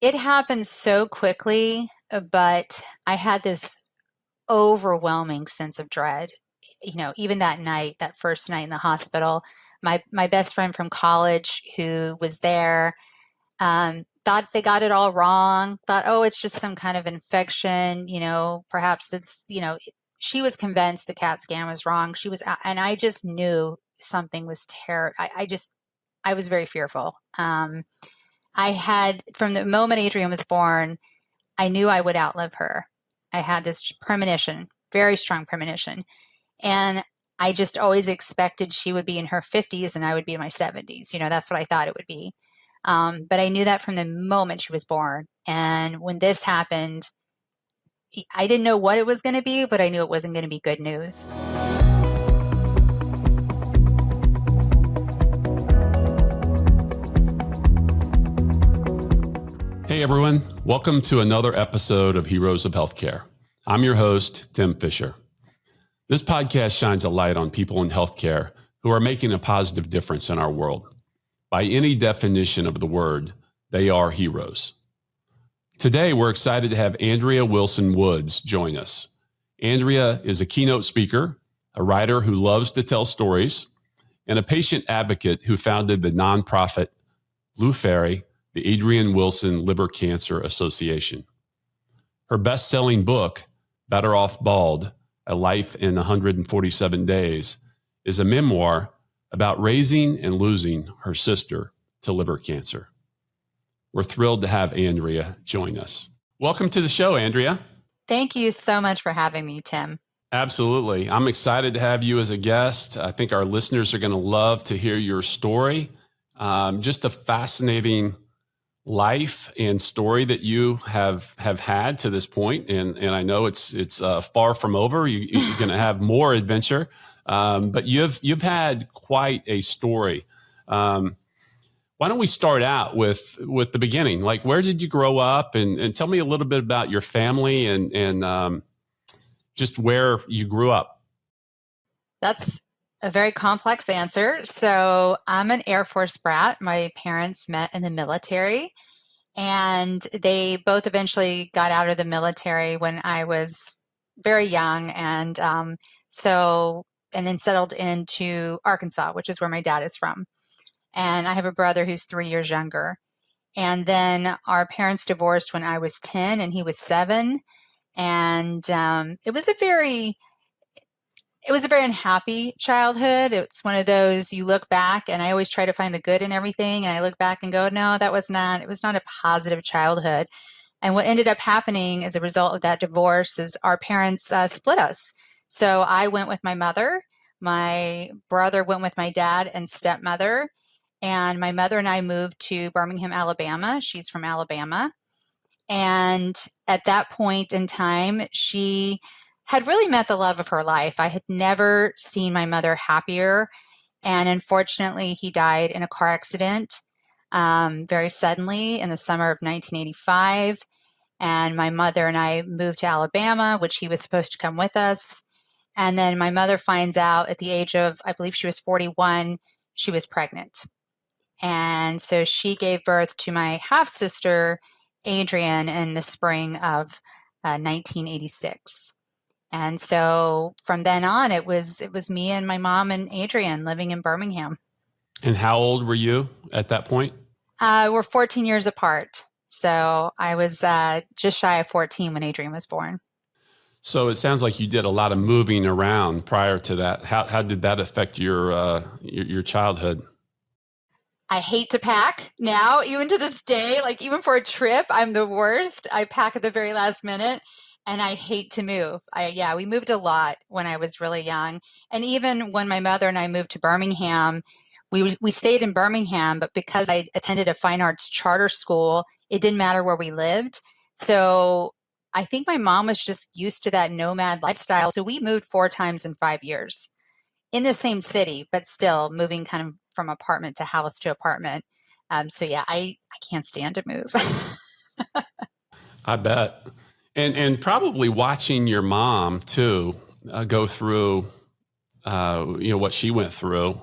It happened so quickly, but I had this overwhelming sense of dread. Even that night, that first night in the hospital, my best friend from college who was there thought they got it all wrong, thought, oh, it's just some kind of infection, perhaps she was convinced the CAT scan was wrong. And I just knew something was terrible. I was very fearful. I had, from the moment Adrienne was born, I knew I would outlive her. I had this premonition, very strong premonition. And I just always expected she would be in her 50s and I would be in my 70s. That's what I thought it would be. But I knew that from the moment she was born. And when this happened, I didn't know what it was going to be, but I knew it wasn't going to be good news. Hey everyone, welcome to another episode of Heroes of Healthcare. I'm your host, Tim Fisher. This podcast shines a light on people in healthcare who are making a positive difference in our world. By any definition of the word, they are heroes. Today, we're excited to have Andrea Wilson Wood join us. Andrea is a keynote speaker, a writer who loves to tell stories, and a patient advocate who founded the nonprofit Blue Faery, the Adrienne Wilson Liver Cancer Association. Her best-selling book, Better Off Bald, A Life in 147 Days, is a memoir about raising and losing her sister to liver cancer. We're thrilled to have Andrea join us. Welcome to the show, Andrea. Thank you so much for having me, Tim. Absolutely. I'm excited to have you as a guest. I think our listeners are going to love to hear your story. Just a fascinating life and story that you have had to this point. And I know it's far from over. You're going to have more adventure. But you've had quite a story. Why don't we start out with the beginning? Like, where did you grow up? And tell me a little bit about your family and just where you grew up. That's a very complex answer. So I'm an Air Force brat. My parents met in the military, and they both eventually got out of the military when I was very young. And then settled into Arkansas, which is where my dad is from. And I have a brother who's 3 years younger. And then our parents divorced when I was 10 and he was 7. And it was a very unhappy childhood. It's one of those, you look back, and I always try to find the good in everything. And I look back and go, no, it was not a positive childhood. And what ended up happening as a result of that divorce is our parents split us. So I went with my mother, my brother went with my dad and stepmother, and my mother and I moved to Birmingham, Alabama. She's from Alabama. And at that point in time, she had really met the love of her life. I had never seen my mother happier. And unfortunately, he died in a car accident very suddenly in the summer of 1985. And my mother and I moved to Alabama, which he was supposed to come with us. And then my mother finds out at the age of, I believe she was 41, she was pregnant. And so she gave birth to my half-sister, Adrienne, in the spring of 1986. And so from then on, it was me and my mom and Adrienne living in Birmingham. And how old were you at that point? We're 14 years apart. So I was just shy of 14 when Adrienne was born. So it sounds like you did a lot of moving around prior to that. How did that affect your childhood? I hate to pack now, even to this day. Like, even for a trip, I'm the worst. I pack at the very last minute, and I hate to move. We moved a lot when I was really young. And even when my mother and I moved to Birmingham, we stayed in Birmingham, but because I attended a fine arts charter school, it didn't matter where we lived. So I think my mom was just used to that nomad lifestyle. So we moved 4 times in 5 years in the same city, but still moving kind of from apartment to house to apartment. I can't stand to move. I bet. And probably watching your mom too go through, what she went through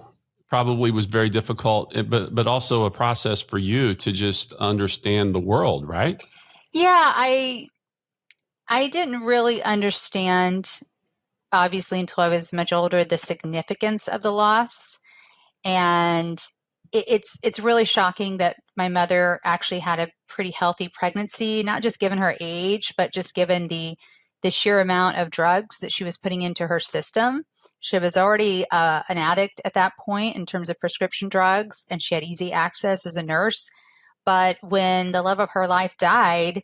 probably was very difficult, but also a process for you to just understand the world, right? Yeah, I didn't really understand, obviously, until I was much older, the significance of the loss. And it's really shocking that my mother actually had a pretty healthy pregnancy, not just given her age, but just given the sheer amount of drugs that she was putting into her system. She was already an addict at that point in terms of prescription drugs, and she had easy access as a nurse. But when the love of her life died,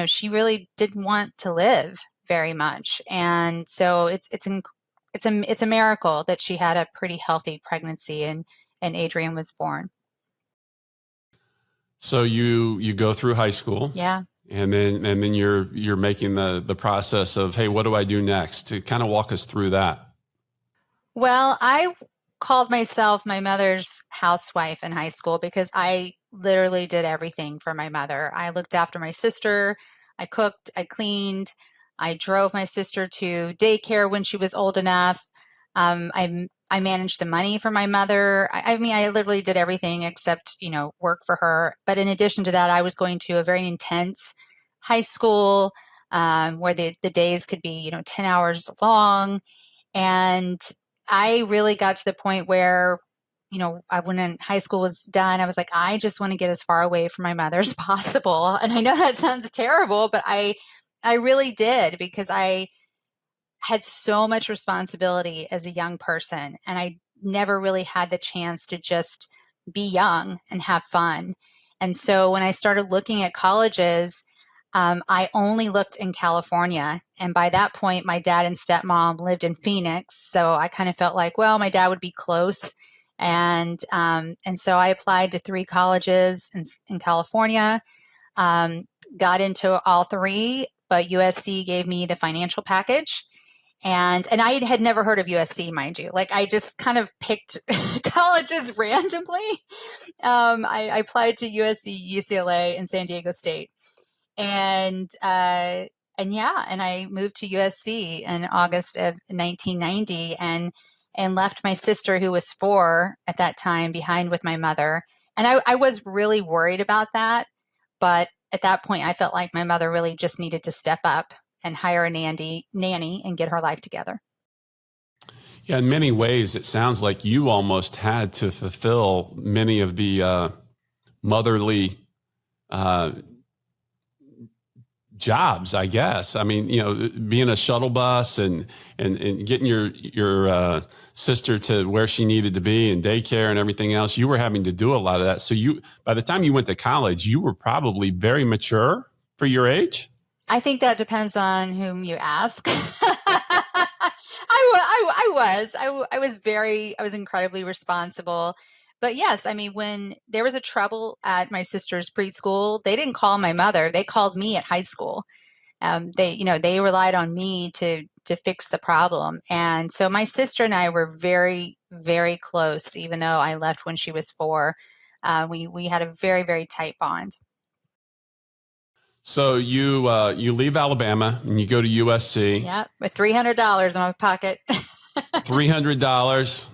she really didn't want to live very much. And so it's a miracle that she had a pretty healthy pregnancy and Adrienne was born. So you go through high school, Yeah. and then you're making the process of, hey, what do I do next? To kind of walk us through that. Well, I called myself my mother's housewife in high school because I literally did everything for my mother. I looked after my sister, I cooked, I cleaned, I drove my sister to daycare when she was old enough. I managed the money for my mother. I mean, I literally did everything except, work for her. But in addition to that, I was going to a very intense high school where the days could be, 10 hours long. And I really got to the point where, when high school was done, I was like, I just want to get as far away from my mother as possible. And I know that sounds terrible, but I really did, because I had so much responsibility as a young person, and I never really had the chance to just be young and have fun. And so when I started looking at colleges, I only looked in California. And by that point, my dad and stepmom lived in Phoenix. So I kind of felt like, well, my dad would be close. And so I applied to 3 colleges in California, um, got into all 3, but USC gave me the financial package. And I had never heard of USC, mind you. Like, I just kind of picked colleges randomly. I applied to USC, UCLA, and San Diego State. And yeah, and I moved to USC in August of 1990, and left my sister, who was 4 at that time, behind with my mother. And I was really worried about that, but at that point, I felt like my mother really just needed to step up and hire a nanny and get her life together. Yeah, in many ways, it sounds like you almost had to fulfill many of the motherly jobs, I guess. I mean, being a shuttle bus and getting your sister to where she needed to be, and daycare and everything else, you were having to do a lot of that. So by the time you went to college, you were probably very mature for your age. I think that depends on whom you ask. I was incredibly responsible. But yes, I mean, when there was a trouble at my sister's preschool, they didn't call my mother. They called me at high school. They relied on me to fix the problem. And so my sister and I were very, very close, even though I left when she was 4. We had a very, very tight bond. So you leave Alabama and you go to USC. Yeah, with $300 in my pocket. $300.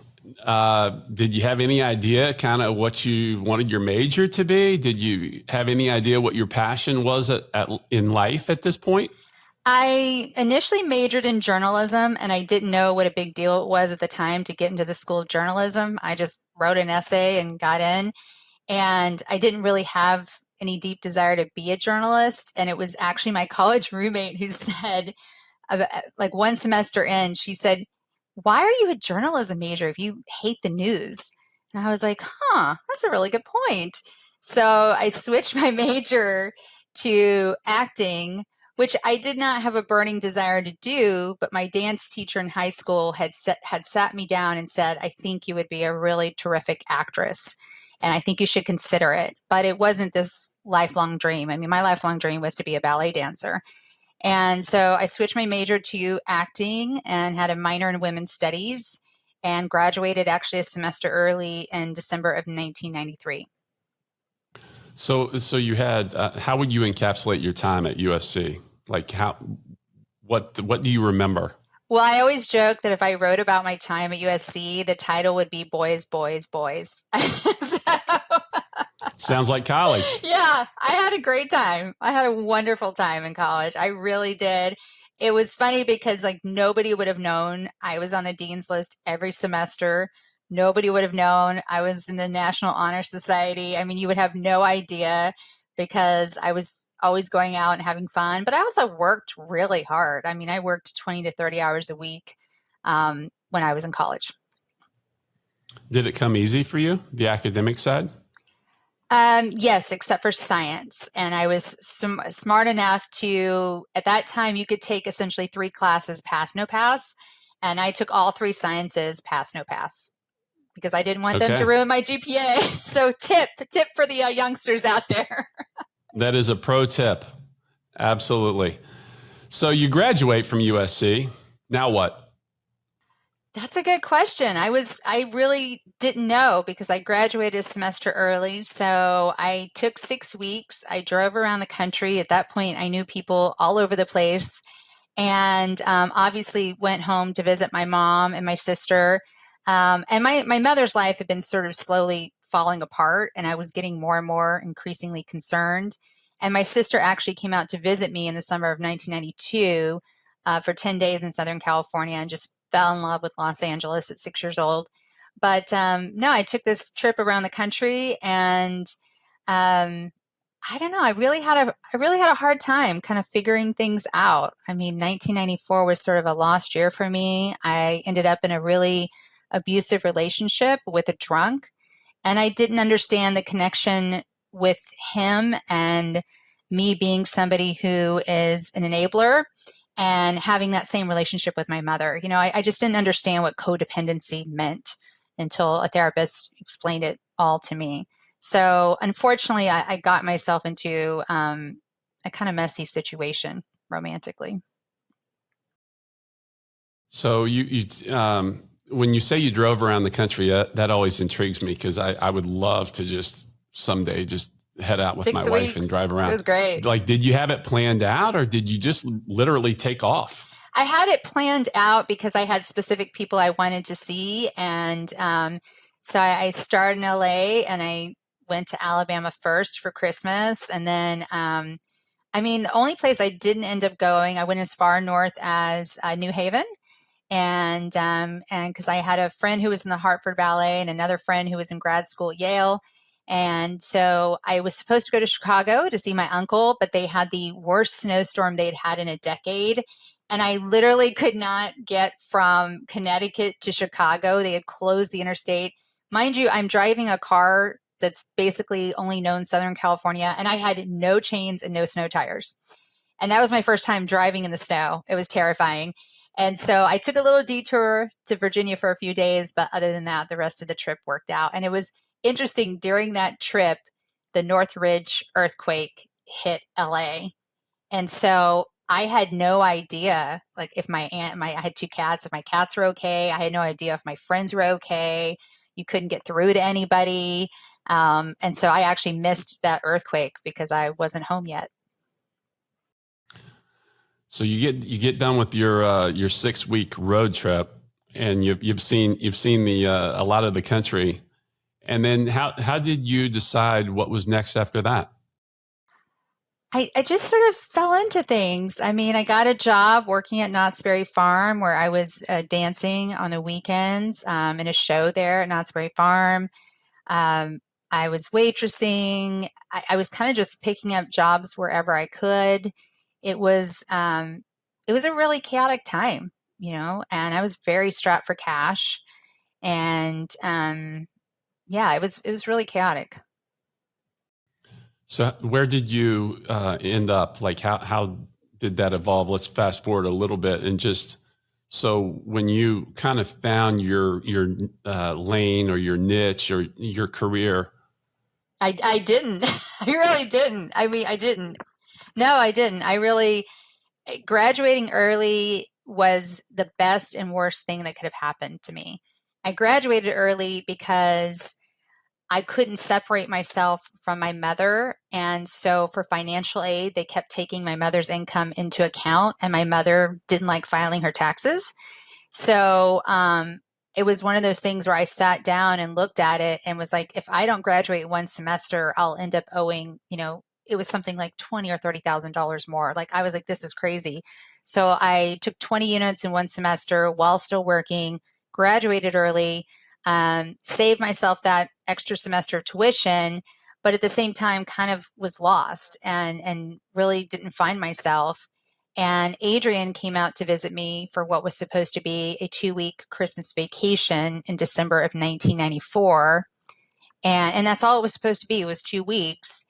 Did you have any idea kind of what you wanted your major to be? Did you have any idea what your passion was in life at this point? I initially majored in journalism, and I didn't know what a big deal it was at the time to get into the School of Journalism. I just wrote an essay and got in, and I didn't really have any deep desire to be a journalist. And it was actually my college roommate who said, like, one semester in, she said, "Why are you a journalism major if you hate the news?" And I was like, that's a really good point. So I switched my major to acting, which I did not have a burning desire to do, but my dance teacher in high school had sat me down and said, "I think you would be a really terrific actress, and I think you should consider it." But it wasn't this lifelong dream. I mean, my lifelong dream was to be a ballet dancer. And so I switched my major to acting and had a minor in women's studies, and graduated actually a semester early in December of 1993. So you had, how would you encapsulate your time at USC? Like what do you remember? Well, I always joke that if I wrote about my time at USC, the title would be Boys, Boys, Boys. So, Sounds like college. yeah, I had a great time. I had a wonderful time in college. I really did. It was funny because like nobody would have known I was on the dean's list every semester. Nobody would have known I was in the National Honor Society. I mean, you would have no idea because I was always going out and having fun, but I also worked really hard. I mean, I worked 20 to 30 hours a week when I was in college. Did it come easy for you, the academic side? Yes, except for science. And I was smart enough to, at that time, you could take essentially three classes, pass, no pass. And I took all three sciences, pass, no pass, because I didn't want them to Okay. ruin my GPA. So tip for the youngsters out there. That is a pro tip. Absolutely. So you graduate from USC. Now what? That's a good question. I really didn't know because I graduated a semester early. So I took 6 weeks. I drove around the country. At that point, I knew people all over the place. And obviously went home to visit my mom and my sister. And my mother's life had been sort of slowly falling apart, and I was getting more and more increasingly concerned. And my sister actually came out to visit me in the summer of 1992 for 10 days in Southern California and just fell in love with Los Angeles at 6 years old. But no, I took this trip around the country and um, I don't know. I really had a hard time kind of figuring things out. I mean, 1994 was sort of a lost year for me. I ended up in a really abusive relationship with a drunk, and I didn't understand the connection with him and me being somebody who is an enabler and having that same relationship with my mother. I just didn't understand what codependency meant until a therapist explained it all to me. So unfortunately, I got myself into a kind of messy situation romantically. So when you say you drove around the country, that always intrigues me because I would love to just someday just head out with my Six wife and weeks. drive It around. was great. Like, did you have it planned out or did you just literally take off? I had it planned out because I had specific people I wanted to see. And so I started in LA and I went to Alabama first for Christmas. And then, I mean, the only place I didn't end up going, I went as far north as New Haven. And because I had a friend who was in the Hartford Ballet and another friend who was in grad school at Yale. And so I was supposed to go to Chicago to see my uncle, but they had the worst snowstorm they'd had in a decade. And I literally could not get from Connecticut to Chicago. They had closed the interstate. Mind you, I'm driving a car that's basically only known Southern California, and I had no chains and no snow tires. And that was my first time driving in the snow. It was terrifying. And so I took a little detour to Virginia for a few days, but other than that, the rest of the trip worked out. And it was interesting during that trip, the Northridge earthquake hit LA. And so I had no idea, like if I had two cats, if my cats were okay. I had no idea if my friends were okay. You couldn't get through to anybody. And so I actually missed that earthquake because I wasn't home yet. So you get done with your 6 week road trip, and you've seen the a lot of the country, and then how did you decide what was next after that? I just sort of fell into things. I mean, I got a job working at Knott's Berry Farm where I was dancing on the weekends in a show there at Knott's Berry Farm. Um, I was waitressing. I was kind of just picking up jobs wherever I could. It was um, it was a really chaotic time, and I was very strapped for cash. And yeah, it was really chaotic. So where did you end up? Like how did that evolve? Let's fast forward a little bit and just so when you kind of found your lane or your niche or your career. I didn't. I really didn't. I mean, I didn't. No, I didn't. Graduating early was the best and worst thing that could have happened to me. I graduated early because I couldn't separate myself from my mother. And so for financial aid, they kept taking my mother's income into account, and my mother didn't like filing her taxes. So it was one of those things where I sat down and looked at it and was like, if I don't graduate one semester, I'll end up owing, it was something like $20,000 or $30,000 more. Like, I was like, this is crazy. So I took 20 units in one semester while still working, graduated early, saved myself that extra semester of tuition, but at the same time kind of was lost and really didn't find myself. And Adrienne came out to visit me for what was supposed to be a 2-week Christmas vacation in December of 1994. And that's all it was supposed to be, was 2 weeks.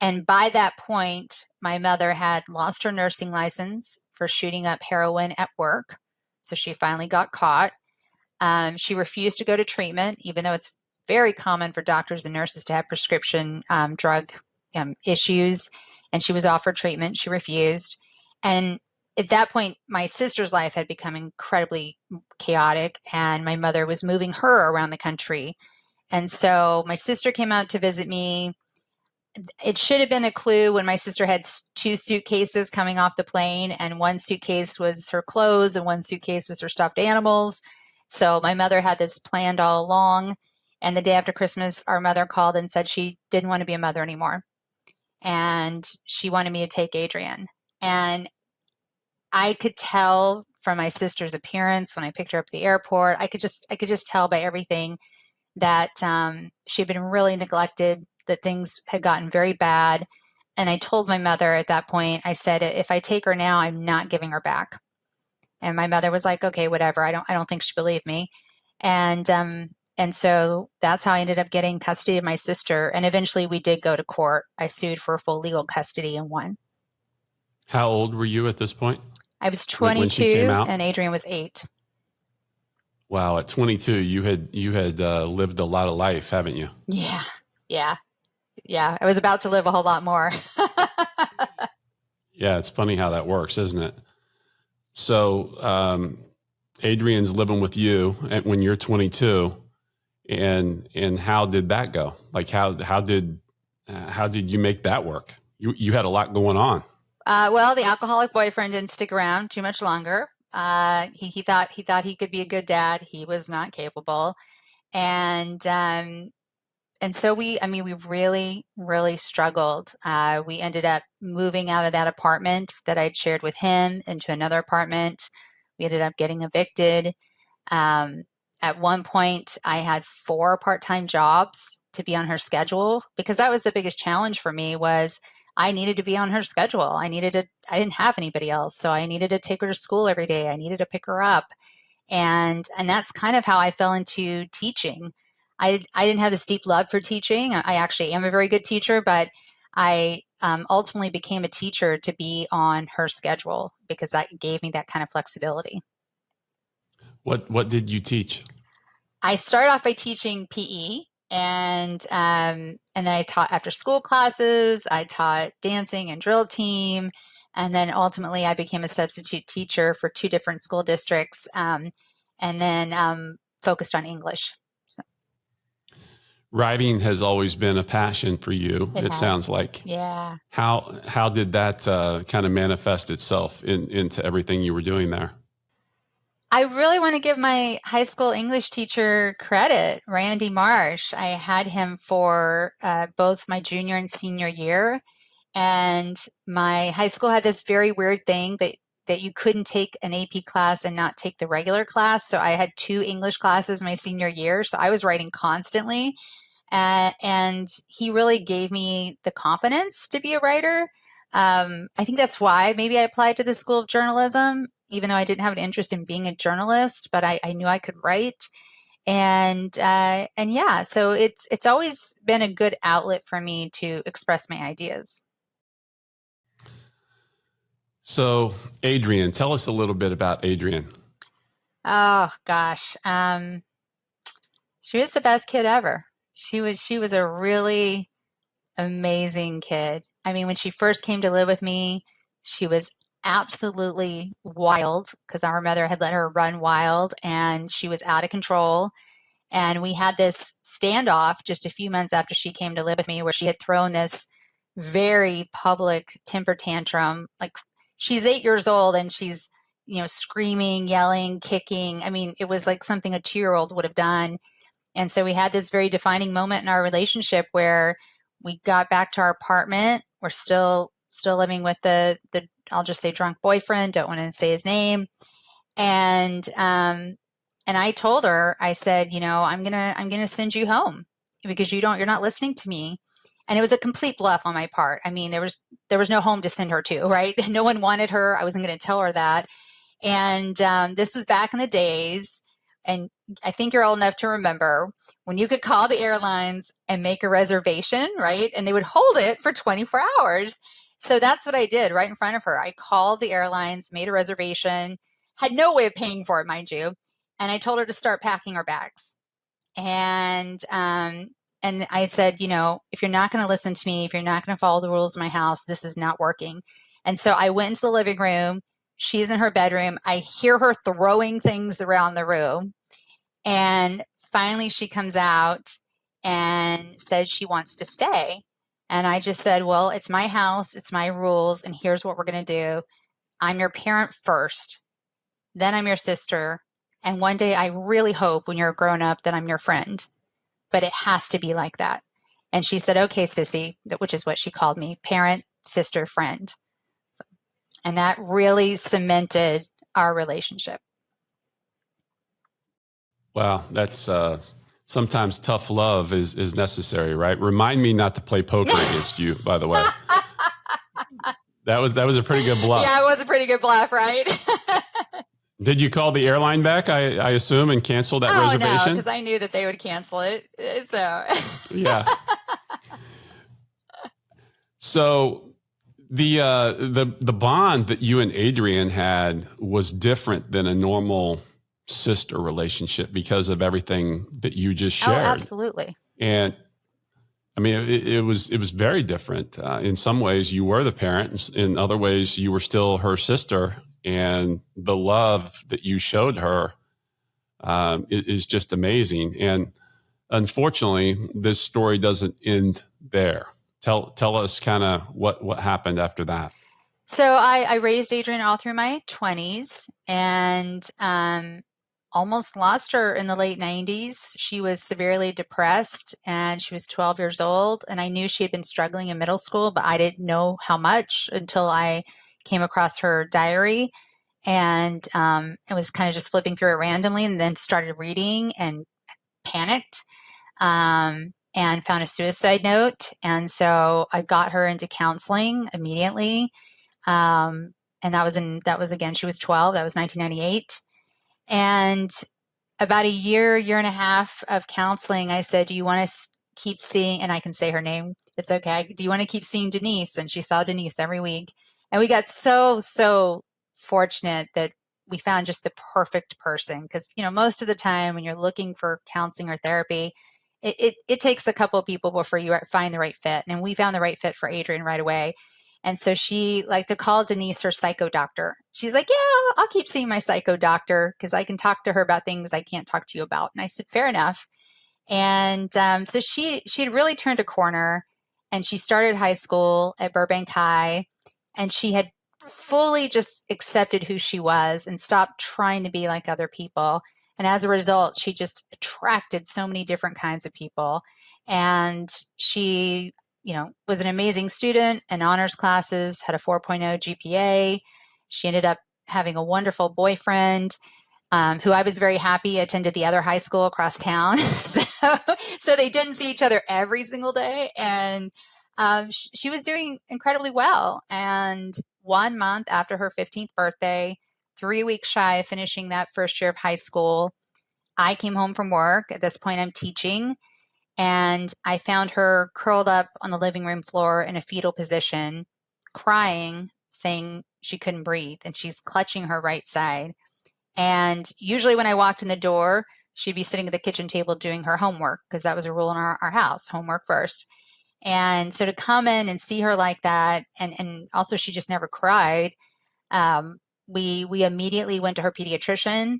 And by that point, my mother had lost her nursing license for shooting up heroin at work. So she finally got caught. She refused to go to treatment, even though it's very common for doctors and nurses to have prescription drug issues. And she was offered treatment. She refused. And at that point, my sister's life had become incredibly chaotic, and my mother was moving her around the country. And so my sister came out to visit me. It should have been a clue when my sister had 2 suitcases coming off the plane, and one suitcase was her clothes and one suitcase was her stuffed animals. So my mother had this planned all along. And the day after Christmas, our mother called and said she didn't want to be a mother anymore, and she wanted me to take Adrienne. And I could tell from my sister's appearance when I picked her up at the airport. I could just tell by everything that she had been really neglected, that things had gotten very bad. And I told my mother at that point, I said, if I take her now, I'm not giving her back. And my mother was like, okay, whatever. I don't think she believed me. And so that's how I ended up getting custody of my sister. And eventually we did go to court. I sued for full legal custody and won. How old were you at this point? I was When she came 22 out? and Adrienne was 8. Wow, at 22, you had lived a lot of life, haven't you? Yeah. I was about to live a whole lot more. Yeah, it's funny how that works, isn't it? So Adrienne's living with you when you're 22, and how did that go? Like how did you make that work? You had a lot going on. Well, the alcoholic boyfriend didn't stick around too much longer. He thought he could be a good dad. He was not capable, and so we really, really struggled. We ended up moving out of that apartment that I'd shared with him into another apartment. We ended up getting evicted. At one point, I had 4 part-time jobs to be on her schedule, because that was the biggest challenge for me. Was I needed to be on her schedule. I didn't have anybody else, so I needed to take her to school every day. I needed to pick her up. And that's kind of how I fell into teaching. I didn't have this deep love for teaching. I actually am a very good teacher, but I ultimately became a teacher to be on her schedule, because that gave me that kind of flexibility. What did you teach? I started off by teaching PE, and then I taught after school classes. I taught dancing and drill team, and then ultimately I became a substitute teacher for 2 different school districts, and then focused on English. So, Writing has always been a passion for you. It sounds like. Yeah. How did that kind of manifest itself into everything you were doing there? I really want to give my high school English teacher credit, Randy Marsh. I had him for both my junior and senior year. And my high school had this very weird thing that you couldn't take an AP class and not take the regular class. So I had 2 English classes my senior year. So I was writing constantly. And he really gave me the confidence to be a writer. I think that's why maybe I applied to the School of Journalism, even though I didn't have an interest in being a journalist, but I knew I could write. And yeah, so it's always been a good outlet for me to express my ideas. So, Adrienne, tell us a little bit about Adrienne. Oh gosh, she was the best kid ever. She was a really amazing kid. I mean, when she first came to live with me, she was absolutely wild, because our mother had let her run wild, and she was out of control. And we had this standoff just a few months after she came to live with me, where she had thrown this very public temper tantrum. Like, she's 8 years old and she's, screaming, yelling, kicking. I mean, it was like something a 2-year-old would have done. And so we had this very defining moment in our relationship where we got back to our apartment. We're still living with the I'll just say drunk boyfriend. Don't want to say his name. And I told her, I said, I'm gonna send you home because you're not listening to me. And it was a complete bluff on my part. I mean, there was no home to send her to, right? No one wanted her. I wasn't going to tell her that. And this was back in the days, and I think you're old enough to remember when you could call the airlines and make a reservation, right? And they would hold it for 24 hours. So that's what I did right in front of her. I called the airlines, made a reservation, had no way of paying for it, mind you. And I told her to start packing her bags. And I said, if you're not going to listen to me, if you're not going to follow the rules of my house, this is not working. And so I went into the living room. She's in her bedroom. I hear her throwing things around the room. And finally she comes out and says she wants to stay. And I just said, well, it's my house, it's my rules, and here's what we're going to do. I'm your parent first, then I'm your sister, and one day I really hope when you're grown up that I'm your friend. But it has to be like that. And she said, okay, sissy, which is what she called me, parent, sister, friend. So, and that really cemented our relationship. Wow, that's sometimes tough love is necessary, right? Remind me not to play poker against you, by the way. That was a pretty good bluff. Yeah, it was a pretty good bluff, right? Did you call the airline back, I assume, and cancel that reservation? No, because I knew that they would cancel it. So yeah. So the bond that you and Adrienne had was different than a normal sister relationship because of everything that you just shared. Oh, absolutely. And I mean, it was very different. In some ways, you were the parent. In other ways, you were still her sister. And the love that you showed her is just amazing. And unfortunately, this story doesn't end there. Tell us kind of what happened after that. So I raised Adrienne all through my 20s and almost lost her in the late 90s. She was severely depressed and she was 12 years old. And I knew she had been struggling in middle school, but I didn't know how much until I came across her diary. And I was kind of just flipping through it randomly and then started reading and panicked. And found a suicide note. And so I got her into counseling immediately. And that was again, she was 12, that was 1998. And about a year and a half of counseling, I said, do you want to keep seeing, and I can say her name, it's okay. Do you want to keep seeing Denise? And she saw Denise every week. And we got so fortunate that we found just the perfect person. Because, most of the time when you're looking for counseling or therapy, it takes a couple of people before you find the right fit. And we found the right fit for Adrienne right away. And so she liked to call Denise her psycho doctor. She's like, yeah, I'll keep seeing my psycho doctor because I can talk to her about things I can't talk to you about. And I said, fair enough. And so she had really turned a corner, and she started high school at Burbank High, and she had fully just accepted who she was and stopped trying to be like other people. And as a result, she just attracted so many different kinds of people. And she, was an amazing student in honors classes, had a 4.0 GPA. She ended up having a wonderful boyfriend, who I was very happy attended the other high school across town. So they didn't see each other every single day. And she was doing incredibly well. And 1 month after her 15th birthday, 3 weeks shy of finishing that first year of high school, I came home from work. At this point, I'm teaching. And I found her curled up on the living room floor in a fetal position, crying, saying she couldn't breathe. And she's clutching her right side. And usually when I walked in the door, she'd be sitting at the kitchen table doing her homework, because that was a rule in our house, homework first. And so to come in and see her like that, and also she just never cried, we immediately went to her pediatrician.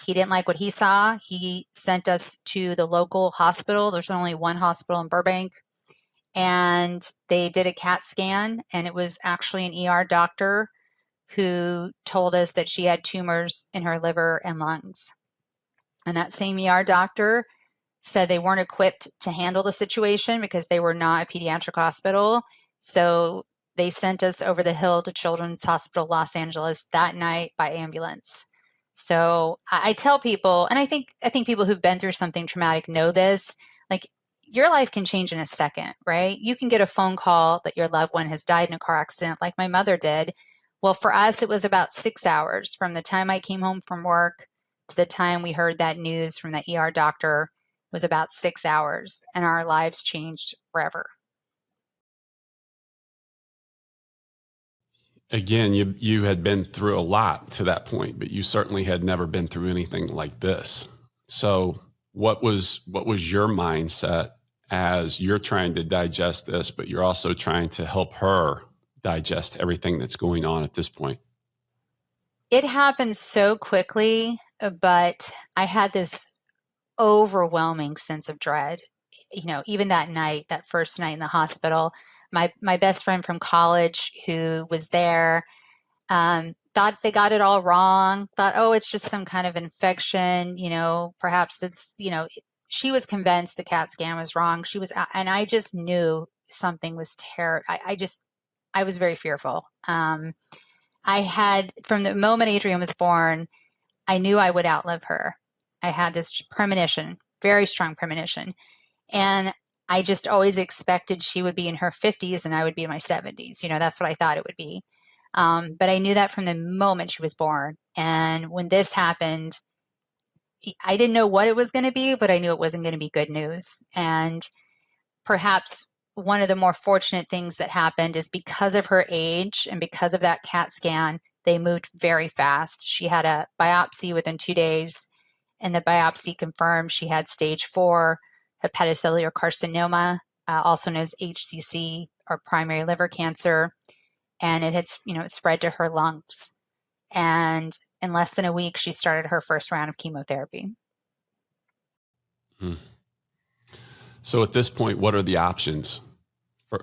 He didn't like what he saw. He sent us to the local hospital. There's only one hospital in Burbank. And they did a CAT scan, and it was actually an ER doctor who told us that she had tumors in her liver and lungs. And that same ER doctor said they weren't equipped to handle the situation because they were not a pediatric hospital. So they sent us over the hill to Children's Hospital Los Angeles that night by ambulance. So I tell people, and I think people who've been through something traumatic know this, like your life can change in a second, right? You can get a phone call that your loved one has died in a car accident like my mother did. Well, for us, it was about 6 hours from the time I came home from work to the time we heard that news from the ER doctor. Was about 6 hours, and our lives changed forever. Again, you had been through a lot to that point, but you certainly had never been through anything like this. So what was your mindset as you're trying to digest this, but you're also trying to help her digest everything that's going on at this point? It happened so quickly, but I had this overwhelming sense of dread. Even that night, that first night in the hospital, my best friend from college who was there thought they got it all wrong, thought, oh, it's just some kind of infection, perhaps that's, she was convinced the CAT scan was wrong. And I just knew something was terrible. I was very fearful. I had, from the moment Adrienne was born, I knew I would outlive her. I had this premonition, very strong premonition. And I just always expected she would be in her 50s and I would be in my 70s. That's what I thought it would be. But I knew that from the moment she was born. And when this happened, I didn't know what it was going to be, but I knew it wasn't going to be good news. And perhaps one of the more fortunate things that happened is because of her age and because of that CAT scan, they moved very fast. She had a biopsy within 2 days, and the biopsy confirmed she had stage 4 hepatocellular carcinoma, also known as HCC, or primary liver cancer, and it had it spread to her lungs. And in less than a week, she started her first round of chemotherapy. Hmm. So at this point, what are the options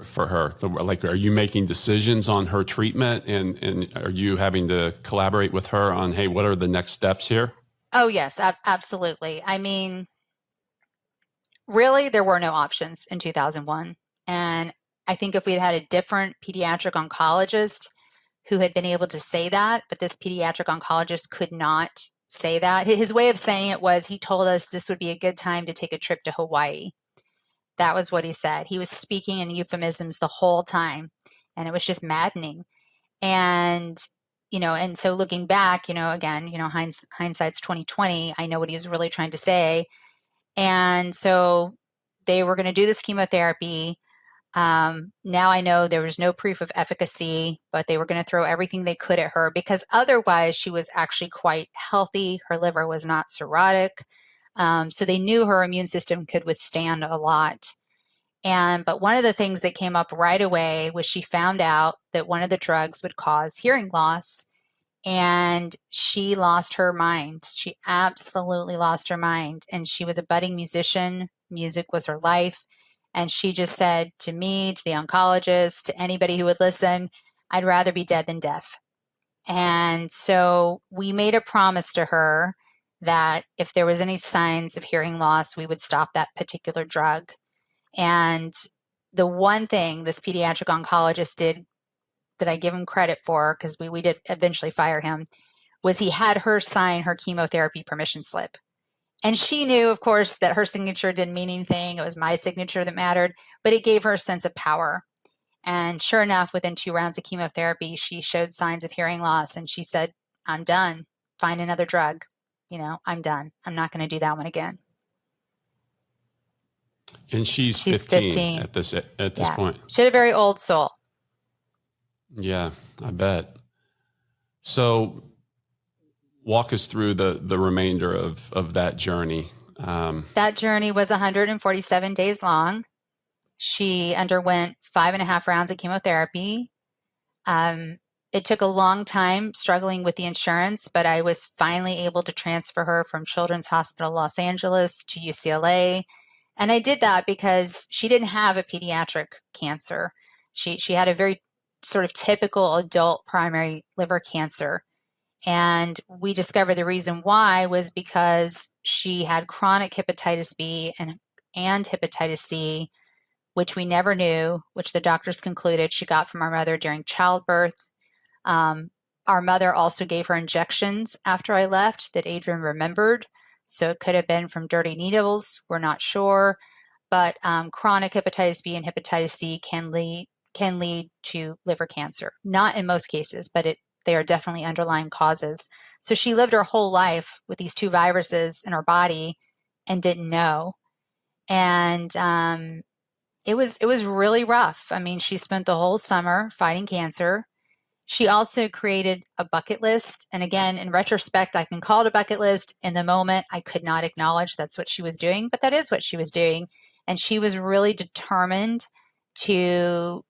for her? Like, are you making decisions on her treatment, and are you having to collaborate with her on, hey, what are the next steps here? Oh, yes, absolutely. I mean, really, there were no options in 2001. And I think if we had a different pediatric oncologist who had been able to say that, but this pediatric oncologist could not say that. His way of saying it was he told us this would be a good time to take a trip to Hawaii. That was what he said. He was speaking in euphemisms the whole time, and it was just maddening. And and so looking back, again, hindsight's 2020. I know what he was really trying to say. And so they were going to do this chemotherapy. Now I know there was no proof of efficacy, but they were going to throw everything they could at her because otherwise she was actually quite healthy. Her liver was not cirrhotic. So they knew her immune system could withstand a lot. But one of the things that came up right away was she found out that one of the drugs would cause hearing loss, and she lost her mind. She absolutely lost her mind. And she was a budding musician. Music was her life. And she just said to me, to the oncologist, to anybody who would listen, I'd rather be dead than deaf. And so we made a promise to her that if there was any signs of hearing loss, we would stop that particular drug. And the one thing this pediatric oncologist did that I give him credit for, because we did eventually fire him, was he had her sign her chemotherapy permission slip. And she knew, of course, that her signature didn't mean anything. It was my signature that mattered, but it gave her a sense of power. And sure enough, within 2 rounds of chemotherapy, she showed signs of hearing loss, and she said, I'm done. Find another drug. I'm done. I'm not going to do that one again. And she's 15 at this point. She had a very old soul. Yeah, I bet. So walk us through the remainder of that journey. That journey was 147 days long. She underwent 5.5 rounds of chemotherapy. It took a long time struggling with the insurance, but I was finally able to transfer her from Children's Hospital Los Angeles to UCLA. And I did that because she didn't have a pediatric cancer. She had a very sort of typical adult primary liver cancer. And we discovered the reason why was because she had chronic hepatitis B and hepatitis C, which we never knew, which the doctors concluded she got from our mother during childbirth. Um, our mother also gave her injections after I left that Adrienne remembered. So it could have been from dirty needles. We're not sure. But chronic hepatitis B and hepatitis C can lead to liver cancer. Not in most cases, but they are definitely underlying causes. So she lived her whole life with these two viruses in her body and didn't know. And it was really rough. I mean, she spent the whole summer fighting cancer. She also created a bucket list. And again, in retrospect, I can call it a bucket list. In the moment, I could not acknowledge that's what she was doing, but that is what she was doing. And she was really determined to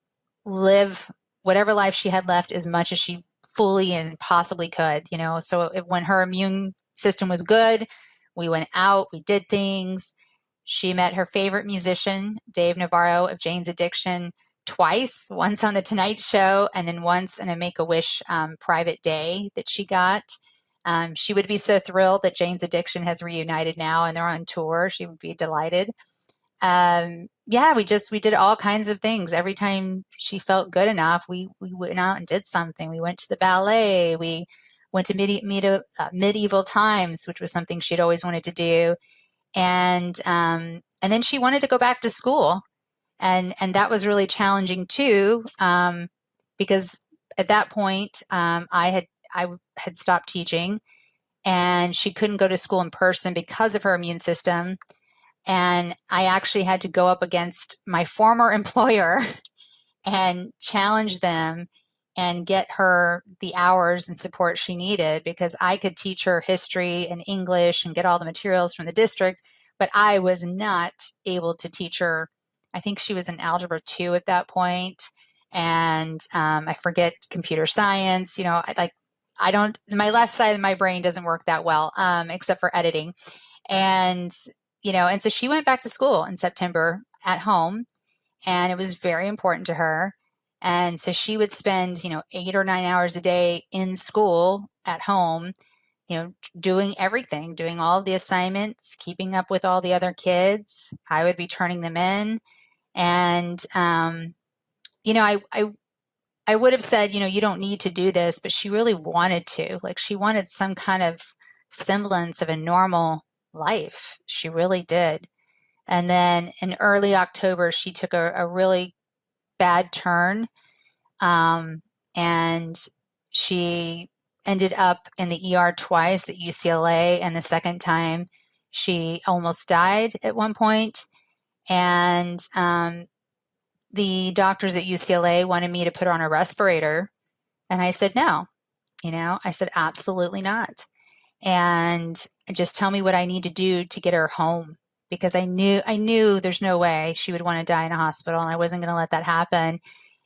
live whatever life she had left as much as she fully and possibly could, you know. So when her immune system was good, we went out, we did things. She met her favorite musician, Dave Navarro of Jane's Addiction, twice, once on the Tonight Show and then once in a Make-A-Wish private day that she got. She would be so thrilled that Jane's Addiction has reunited now and they're on tour. She would be delighted. Yeah, we did all kinds of things. Every time she felt good enough, we went out and did something. We went to the ballet. We went to medieval times, which was something she'd always wanted to do. And then she wanted to go back to school. And that was really challenging too, because at that point I had stopped teaching, and she couldn't go to school in person because of her immune system. And I actually had to go up against my former employer and challenge them and get her the hours and support she needed, because I could teach her history and English and get all the materials from the district, but I was not able to teach her. I think she was in algebra 2 at that point, and I forget computer science. You know, I don't. My left side of my brain doesn't work that well, except for editing, and and so she went back to school in September at home, and it was very important to her. And so she would spend 8 or 9 hours a day in school at home, doing everything, doing all of the assignments, keeping up with all the other kids. I would be turning them in. And, I would have said, you don't need to do this, but she really wanted to. Like, she wanted some kind of semblance of a normal life. She really did. And then in early October, she took a really bad turn, and she ended up in the ER twice at UCLA, and the second time she almost died at one point. And the doctors at UCLA wanted me to put her on a respirator, and I said no. I said absolutely not. And just tell me what I need to do to get her home, because I knew there's no way she would want to die in a hospital, and I wasn't going to let that happen.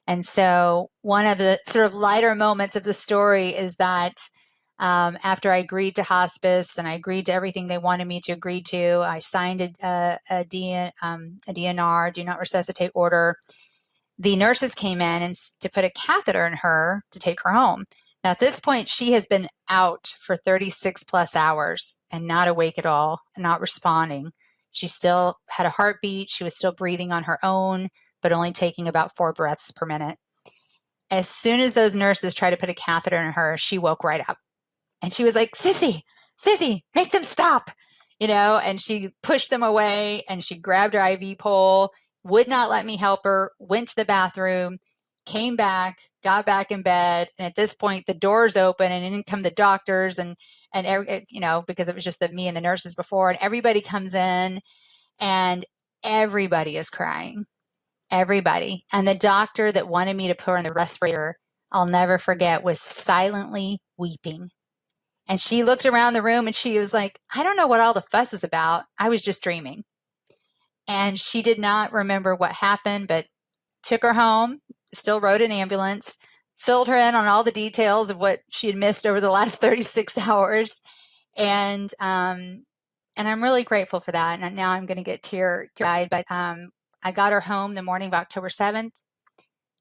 And so one of the sort of lighter moments of the story is that after I agreed to hospice and I agreed to everything they wanted me to agree to, I signed a DNR, do not resuscitate order. The nurses came in and to put a catheter in her to take her home. Now, at this point, she has been out for 36 plus hours and not awake at all, not responding. She still had a heartbeat. She was still breathing on her own, but only taking about 4 breaths per minute. As soon as those nurses tried to put a catheter in her, she woke right up. And she was like, Sissy, make them stop, and she pushed them away, and she grabbed her IV pole, would not let me help her, went to the bathroom, came back, got back in bed. And at this point, the doors open, and in come the doctors and because it was just me and the nurses before, and everybody comes in, and everybody is crying. Everybody. And the doctor that wanted me to put her on the respirator, I'll never forget, was silently weeping. And she looked around the room and she was like, I don't know what all the fuss is about. I was just dreaming. And she did not remember what happened, but took her home, still rode an ambulance, filled her in on all the details of what she had missed over the last 36 hours. And I'm really grateful for that. And now I'm going to get teary-eyed, but I got her home the morning of October 7th,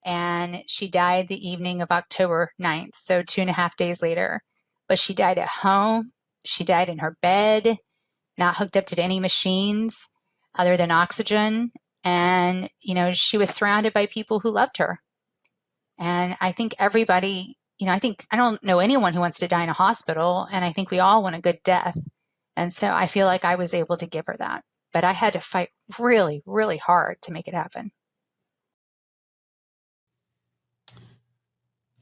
and she died the evening of October 9th, so 2.5 days later. But she died at home. She died in her bed, not hooked up to any machines other than oxygen. And, she was surrounded by people who loved her. And I think everybody, I don't know anyone who wants to die in a hospital, and I think we all want a good death. And so I feel like I was able to give her that. But I had to fight really, really hard to make it happen.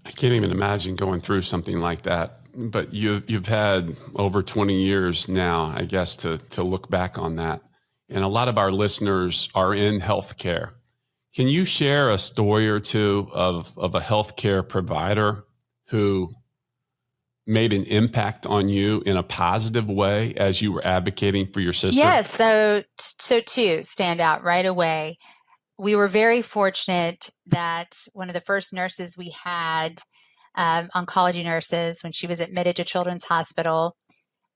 I can't even imagine going through something like that. But you've had over 20 years now, I guess, to look back on that. And a lot of our listeners are in healthcare. Can you share a story or two of a healthcare provider who made an impact on you in a positive way as you were advocating for your sister? Yes. So two stand out right away. We were very fortunate that one of the first nurses we had, oncology nurses, when she was admitted to Children's Hospital,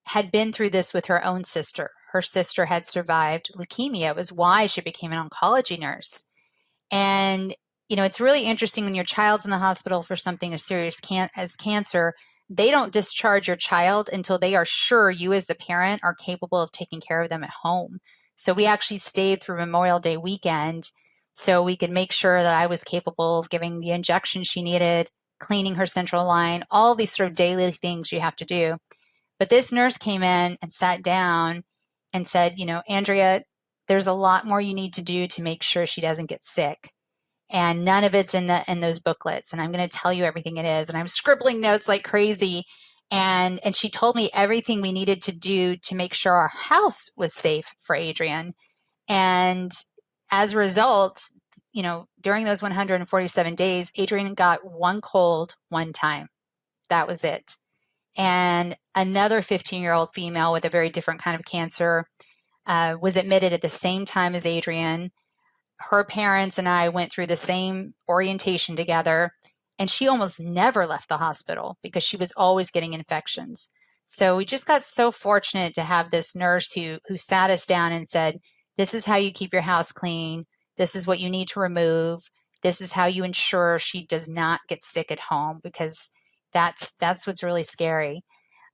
had been through this with her own sister. Her sister had survived leukemia. It was why she became an oncology nurse. And, it's really interesting when your child's in the hospital for something as serious as cancer. They don't discharge your child until they are sure you as the parent are capable of taking care of them at home. So we actually stayed through Memorial Day weekend so we could make sure that I was capable of giving the injection she needed, cleaning her central line, all these sort of daily things you have to do. But this nurse came in and sat down and said, Andrea, there's a lot more you need to do to make sure she doesn't get sick. And none of it's in those booklets. And I'm going to tell you everything it is. And I'm scribbling notes like crazy. And she told me everything we needed to do to make sure our house was safe for Adrienne. And as a result, during those 147 days, Adrienne got one cold one time. That was it. And another 15-year-old female with a very different kind of cancer was admitted at the same time as Adrienne. Her parents and I went through the same orientation together, and she almost never left the hospital because she was always getting infections. So we just got so fortunate to have this nurse who sat us down and said, this is how you keep your house clean. This is what you need to remove. This is how you ensure she does not get sick at home, because that's what's really scary.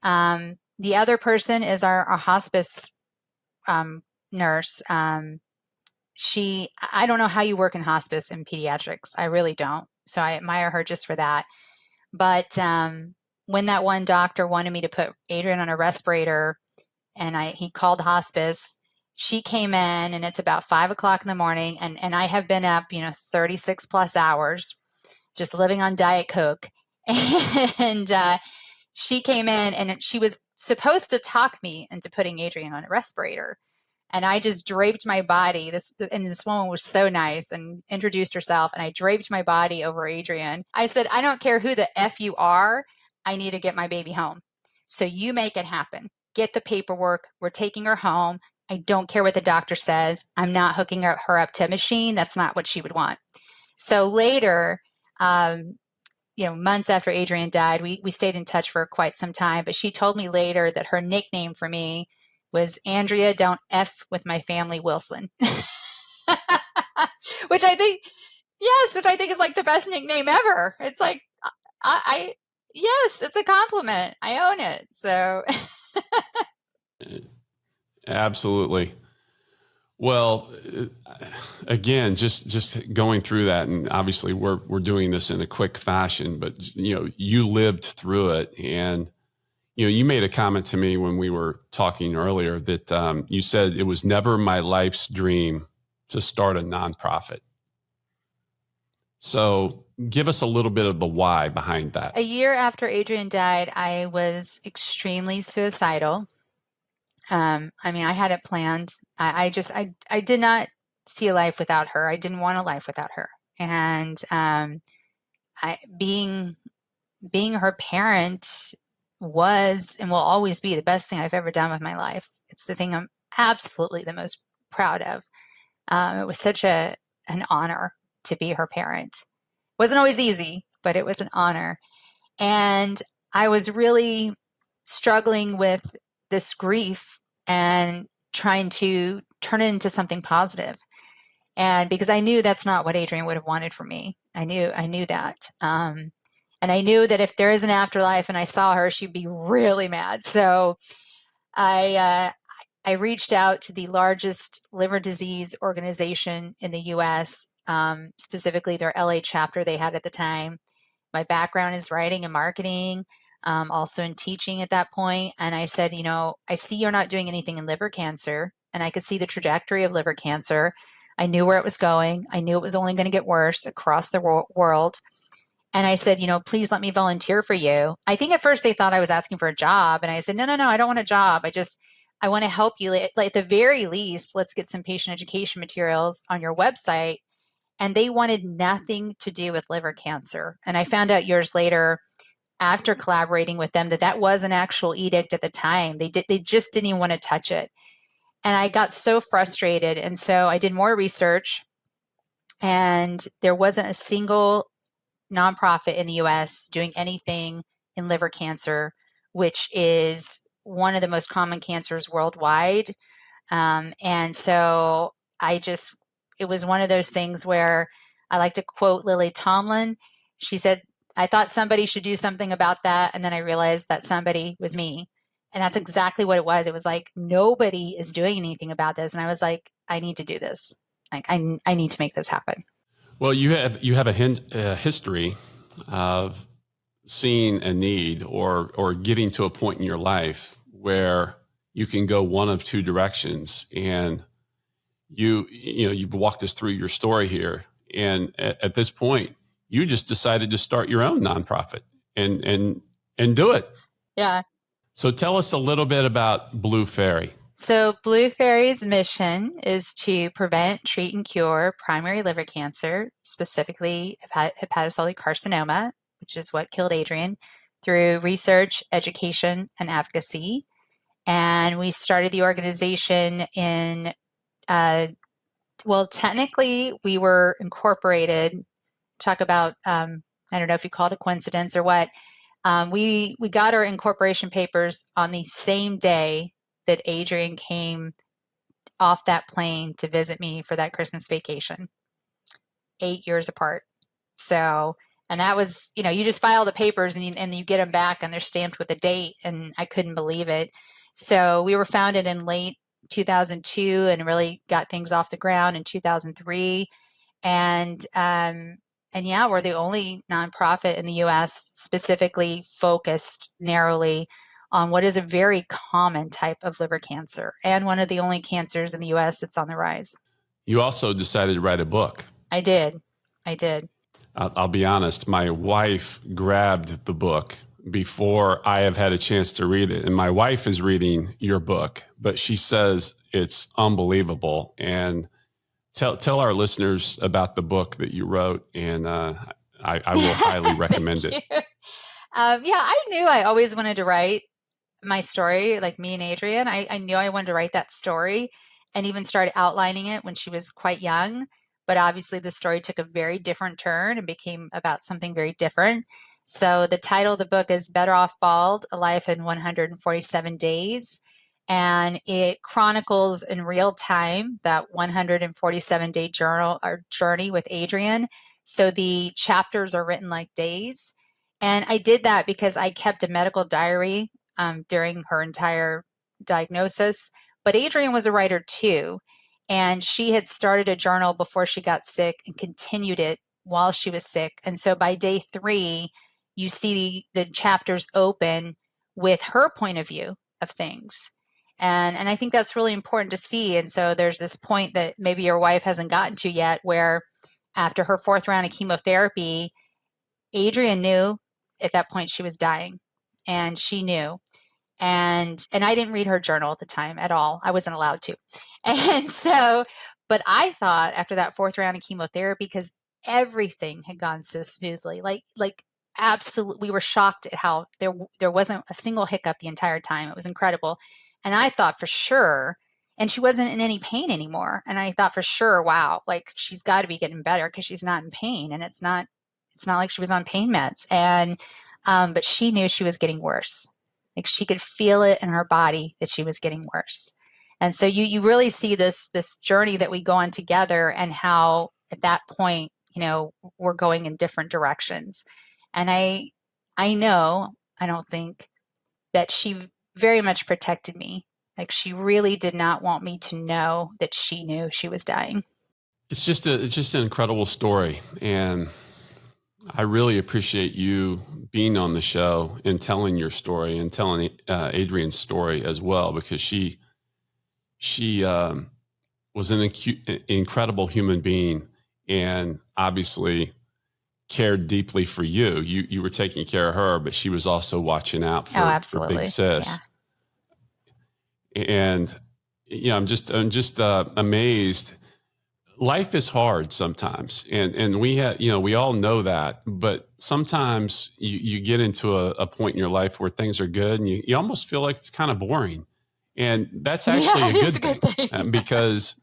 The other person is our hospice nurse. I don't know how you work in hospice in pediatrics. I really don't. So I admire her just for that. But when that one doctor wanted me to put Adrienne on a respirator, and he called hospice, she came in, and it's about 5 o'clock in the morning, and I have been up, 36 plus hours, just living on Diet Coke. And she came in, and she was supposed to talk me into putting Adrienne on a respirator. And I just draped my body. This woman was so nice and introduced herself. And I draped my body over Adrienne. I said, I don't care who the F you are. I need to get my baby home. So you make it happen. Get the paperwork. We're taking her home. I don't care what the doctor says. I'm not hooking her up to a machine. That's not what she would want. So later, months after Adrienne died, we stayed in touch for quite some time. But she told me later that her nickname for me was Andrea, don't F with my family Wilson. which I think is like the best nickname ever. It's like, yes, it's a compliment. I own it. So. Absolutely. Well, again, just going through that, and obviously we're doing this in a quick fashion, but you lived through it. And you made a comment to me when we were talking earlier that you said it was never my life's dream to start a nonprofit. So give us a little bit of the why behind that. A year after Adrienne died, I was extremely suicidal. I had it planned. I did not see a life without her. I didn't want a life without her. And being her parent was and will always be the best thing I've ever done with my life. It's the thing I'm absolutely the most proud of. It was such an honor to be her parent. It wasn't always easy, but it was an honor. And I was really struggling with this grief and trying to turn it into something positive. And because I knew that's not what Adrienne would have wanted for me. I knew that. And I knew that if there is an afterlife and I saw her, she'd be really mad. So I, I reached out to the largest liver disease organization in the US, specifically their LA chapter they had at the time. My background is writing and marketing, also in teaching at that point. And I said, I see you're not doing anything in liver cancer, and I could see the trajectory of liver cancer. I knew where it was going. I knew it was only going to get worse across the world. And I said, please let me volunteer for you. I think at first they thought I was asking for a job. And I said, no, I don't want a job. I want to help you. Like at the very least, let's get some patient education materials on your website. And they wanted nothing to do with liver cancer. And I found out years later, after collaborating with them, that was an actual edict at the time. They just didn't even want to touch it. And I got so frustrated. And so I did more research, and there wasn't a single nonprofit in the US doing anything in liver cancer, which is one of the most common cancers worldwide. And so it was one of those things where I like to quote Lily Tomlin. She said, I thought somebody should do something about that. And then I realized that somebody was me. And that's exactly what it was. It was like, nobody is doing anything about this. And I was like, I need to do this. Like, I need to make this happen. Well, you have a history of seeing a need or getting to a point in your life where you can go one of two directions, and you've walked us through your story here, and at this point you just decided to start your own nonprofit and do it. Yeah. So tell us a little bit about Blue Faery. So Blue Faery's mission is to prevent, treat, and cure primary liver cancer, specifically hepatocellular carcinoma, which is what killed Adrienne, through research, education, and advocacy. And we started the organization in, technically we were incorporated. Talk about, I don't know if you call it a coincidence or what. We got our incorporation papers on the same day that Adrienne came off that plane to visit me for that Christmas vacation, 8 years apart. So, and that was, you just file the papers and you get them back and they're stamped with a date, and I couldn't believe it. So we were founded in late 2002 and really got things off the ground in 2003. And yeah, we're the only nonprofit in the US specifically focused narrowly on what is a very common type of liver cancer, and one of the only cancers in the US that's on the rise. You also decided to write a book. I did. I'll be honest, my wife grabbed the book before I have had a chance to read it. And my wife is reading your book, but she says it's unbelievable. And tell our listeners about the book that you wrote, and I will highly recommend it. I knew I always wanted to write my story, like me and Adrienne. I knew I wanted to write that story, and even started outlining it when she was quite young. But obviously the story took a very different turn and became about something very different. So the title of the book is Better Off Bald, A Life in 147 Days. And it chronicles in real time that 147-day journey with Adrienne. So the chapters are written like days. And I did that because I kept a medical diary during her entire diagnosis. But Adrienne was a writer too. And she had started a journal before she got sick and continued it while she was sick. And so by day 3, you see the chapters open with her point of view of things. And I think that's really important to see. And so there's this point that maybe your wife hasn't gotten to yet, where after her 4th round of chemotherapy, Adrienne knew at that point she was dying, and she knew. And I didn't read her journal at the time at all. I wasn't allowed to. And so, but I thought after that 4th round of chemotherapy, because everything had gone so smoothly, like absolutely, we were shocked at how there wasn't a single hiccup the entire time. It was incredible. And I thought for sure, and she wasn't in any pain anymore. And I thought for sure, wow, like she's got to be getting better because she's not in pain, and it's not It's not like she was on pain meds. And, but she knew she was getting worse. Like she could feel it in her body that she was getting worse. And so you really see this journey that we go on together, and how at that point, we're going in different directions. And I know, I don't think that she very much protected me. Like she really did not want me to know that she knew she was dying. It's just an incredible story, and I really appreciate you being on the show and telling your story and telling Adrienne's story as well, because she was an incredible human being, and obviously cared deeply for you. You were taking care of her, but she was also watching out for big sis. Yeah. And I'm just amazed. Life is hard sometimes, and we all know that, but sometimes you get into a point in your life where things are good, and you almost feel like it's kind of boring. And that's actually a good thing because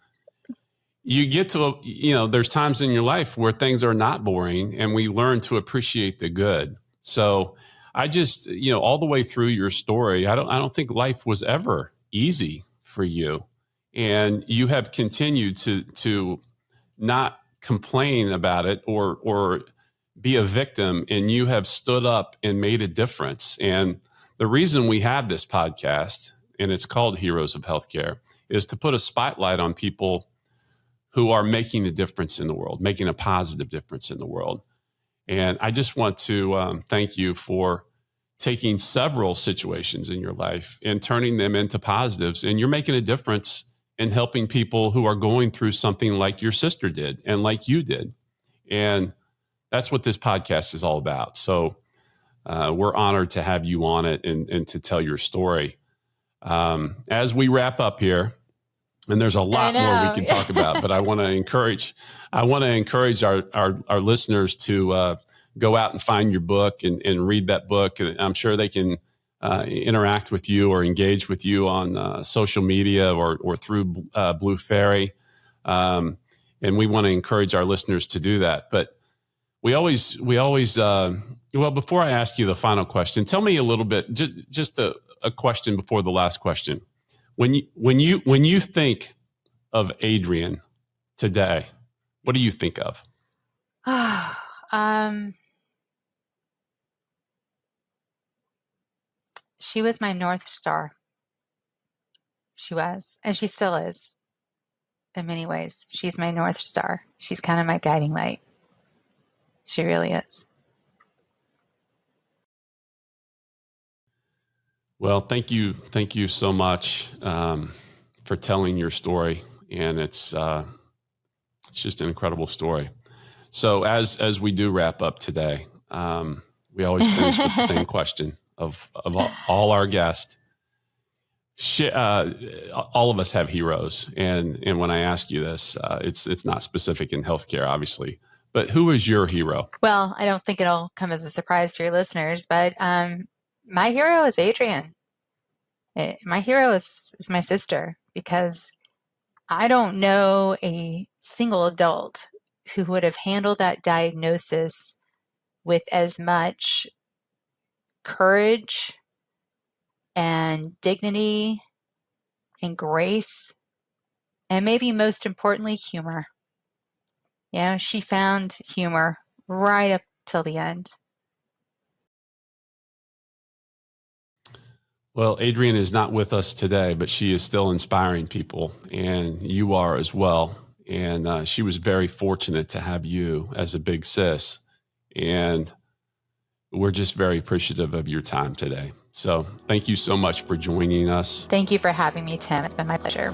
you get to there's times in your life where things are not boring, and we learn to appreciate the good. So I just, all the way through your story, I don't think life was ever easy for you. And you have continued to not complain about it or be a victim, and you have stood up and made a difference. And the reason we have this podcast, and it's called Heroes of Healthcare, is to put a spotlight on people who are making a difference in the world, making a positive difference in the world. And I just want to thank you for taking several situations in your life and turning them into positives. And you're making a difference in helping people who are going through something like your sister did and like you did. And that's what this podcast is all about. So we're honored to have you on it and to tell your story. As we wrap up here, and there's a lot more we can talk about, but I want to encourage our listeners to go out and find your book and read that book. And I'm sure they can interact with you or engage with you on social media or through Blue Faery. And we want to encourage our listeners to do that. But we always, well, before I ask you the final question, tell me a little bit, just a question before the last question. When you think of Adrienne today, what do you think of? She was my North Star. She was, and she still is in many ways. She's my North Star. She's kind of my guiding light. She really is. Well, thank you so much for telling your story, and it's just an incredible story. So as we do wrap up today, we always finish with the same question of all our guests. All of us have heroes, and when I ask you this, it's not specific in healthcare, obviously. But who is your hero? Well, I don't think it'll come as a surprise to your listeners, but my hero is Adrienne. My hero is my sister, because I don't know a single adult who would have handled that diagnosis with as much courage and dignity and grace, and maybe most importantly, humor. She found humor right up till the end. Well, Adrienne is not with us today, but she is still inspiring people, and you are as well. And she was very fortunate to have you as a big sis. And we're just very appreciative of your time today. So thank you so much for joining us. Thank you for having me, Tim. It's been my pleasure.